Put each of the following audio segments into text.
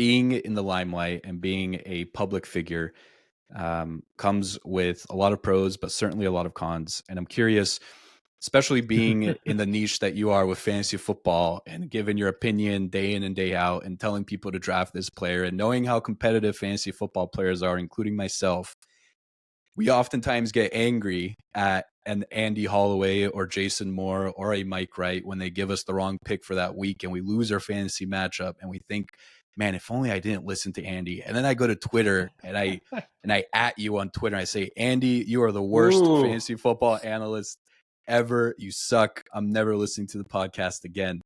being in the limelight and being a public figure comes with a lot of pros, but certainly a lot of cons. And I'm curious, especially being in the niche that you are with fantasy football and giving your opinion day in and day out and telling people to draft this player and knowing how competitive fantasy football players are, including myself, we oftentimes get angry at an Andy Holloway or Jason Moore or a Mike Wright when they give us the wrong pick for that week and we lose our fantasy matchup and we think, man, if only I didn't listen to Andy. And then I go to Twitter and I at you on Twitter. And I say, Andy, you are the worst fantasy football analyst ever. You suck. I'm never listening to the podcast again.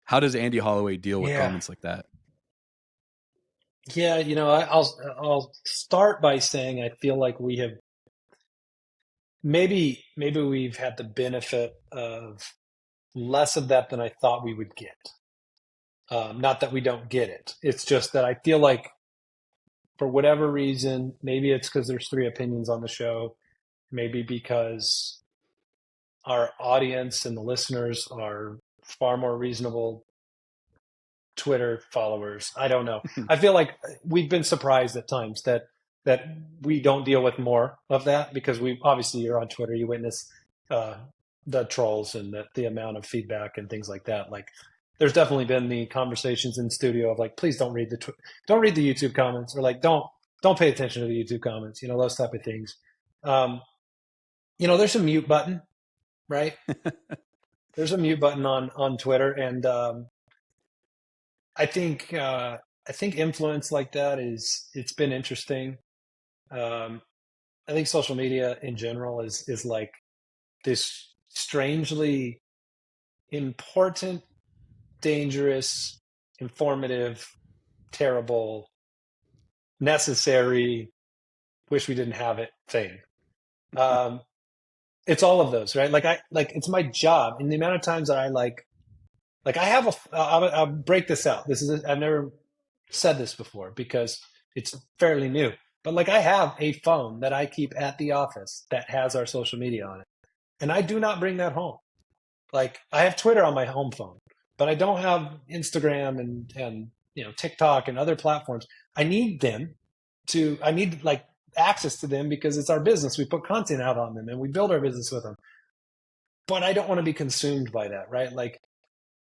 How does Andy Holloway deal with comments like that? Yeah, I'll start by saying I feel like we have maybe we've had the benefit of less of that than I thought we would get. Not that we don't get it. It's just that I feel like for whatever reason, maybe it's because there's 3 opinions on the show, maybe because our audience and the listeners are far more reasonable Twitter followers. I don't know. I feel like we've been surprised at times that we don't deal with more of that because we obviously you're on Twitter, you witness the trolls and the amount of feedback and things like that. Like there's definitely been the conversations in studio of like, please don't read the YouTube comments, or like don't pay attention to the YouTube comments, those type of things. There's a mute button, right? There's a mute button on Twitter, and I think influence like that it's been interesting. I think social media in general is like this strangely important, dangerous, informative, terrible, necessary, wish we didn't have it thing. It's all of those, right? Like it's my job, and the amount of times that I have I'll break this out. I've never said this before because it's fairly new, but like I have a phone that I keep at the office that has our social media on it, and I do not bring that home. Like I have Twitter on my home phone, but I don't have Instagram and TikTok and other platforms. I need like access to them because it's our business. We put content out on them and we build our business with them. But I don't want to be consumed by that, right? Like,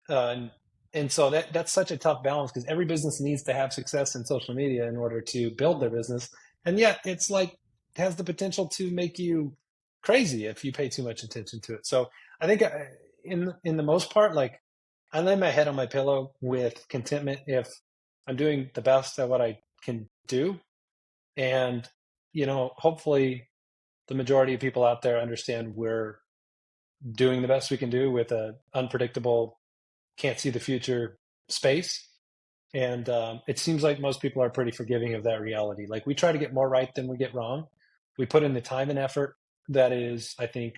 and so that's such a tough balance because every business needs to have success in social media in order to build their business. And yet it's like, it has the potential to make you crazy if you pay too much attention to it. So I think in the most part, like I lay my head on my pillow with contentment if I'm doing the best at what I can do. And, hopefully the majority of people out there understand we're doing the best we can do with a unpredictable, can't see the future space. And it seems like most people are pretty forgiving of that reality. Like we try to get more right than we get wrong. We put in the time and effort that is, I think,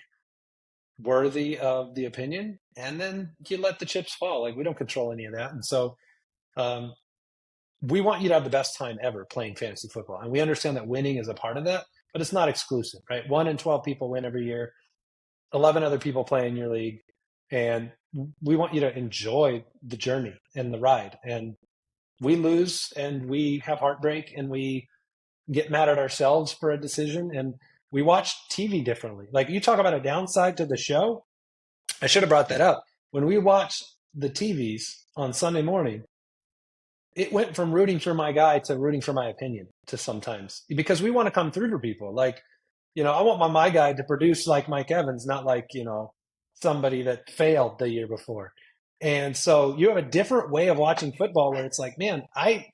worthy of the opinion. And then you let the chips fall. Like we don't control any of that. And so we want you to have the best time ever playing fantasy football. And we understand that winning is a part of that, but it's not exclusive, right? 1 in 12 people win every year. 11 other people play in your league. And we want you to enjoy the journey and the ride. And we lose and we have heartbreak and we get mad at ourselves for a decision and we watch TV differently. Like you talk about a downside to the show. I should have brought that up. When we watched the TVs on Sunday morning, it went from rooting for my guy to rooting for my opinion to sometimes because we want to come through for people. Like, I want my guy to produce like Mike Evans, not like, somebody that failed the year before. And so you have a different way of watching football where it's like, man, I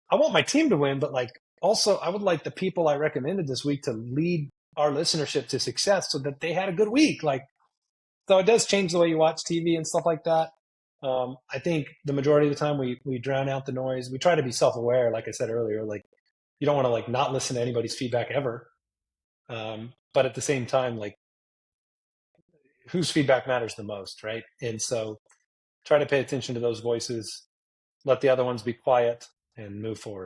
want my team to win, but like also I would like the people I recommended this week to lead our listenership to success so that they had a good week. Like, so it does change the way you watch TV and stuff like that. I think the majority of the time we drown out the noise. We try to be self-aware, like I said earlier. Like you don't want to like not listen to anybody's feedback ever. But at the same time, like whose feedback matters the most, right? And so try to pay attention to those voices, let the other ones be quiet and move forward.